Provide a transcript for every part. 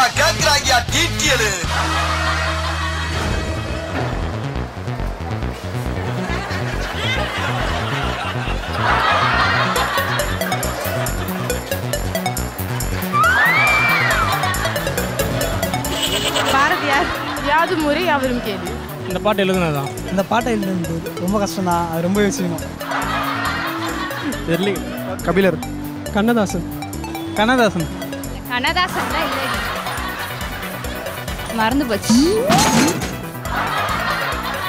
எல்லாம் கேட்கிறாங்க டீட்டியலு. பாரதியார் யாதும் ஊரே யாவரும் கேள்வி. இந்த பாட்டு எழுதுனதான். இந்த பாட்டை எழுதுனது ரொம்ப கஷ்டம் தான், அது ரொம்ப யோசிக்கணும். தெரியல. கபிலர். கண்ணதாசன். கண்ணதாசன். கண்ணதாசன் தான் இல்லை, மறந்து போச்சு.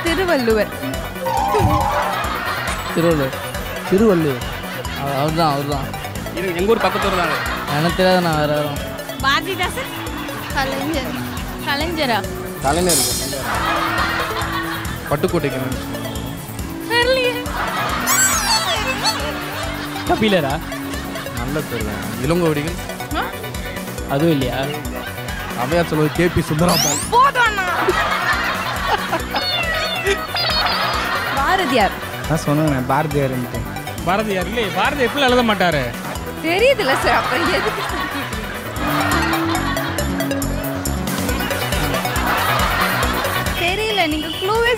திருவள்ளுவர். திருவள்ளுவர். திருவள்ளுவர் அவர்தான். எங்கள் ஊர் பக்கத்தூர் தான். எனக்கு தெரியாத நான் வேற வரோம். பாரதிதாசன். கலைஞர். கலைஞரா? கலைஞர். பட்டுக்கோட்டைக்கு. கபிலரா? நல்ல பேர். இளங்கோவடிகள். அதுவும் இல்லையா? அவையார் சொல்வது கேபி சுந்தராம்பாள். பாரதியார். நான் சொன்னேன் பாரதியார். பாரதியார் இல்லையே. பாரதி எப்படி எழுத மாட்டாரு? தெரியுதுல்ல சார், அப்புறம் எதுக்கு தெரியல? நீங்க க்ளூவே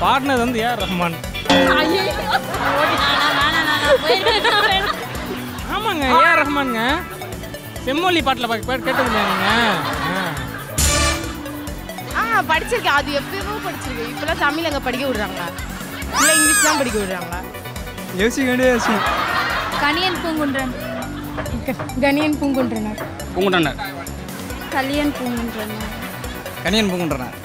பாடினது வந்து ஏஆர் ரஹ்மான். ஆமாங்க, ஏஆர் ரஹ்மானுங்க. செம்மொழி பாட்டில் கேட்டது நீங்கள்? படிச்சிருக்கேன், அது எப்பயுமோ படிச்சிருக்கேன். இப்பெல்லாம் தமிழ் அங்கே படிக்க விடுறாங்களா இல்லை இங்கிலீஷ் தான் படிக்க விடுறாங்களா? யோசிக்க வேண்டிய யோசிக்கும். கணியன் பூங்குன்றன். கணியன் பூங்குன்றனர். பூங்குன்றனர். கலியன் பூங்குன்றனர். கணியன் பூங்குன்றனர்.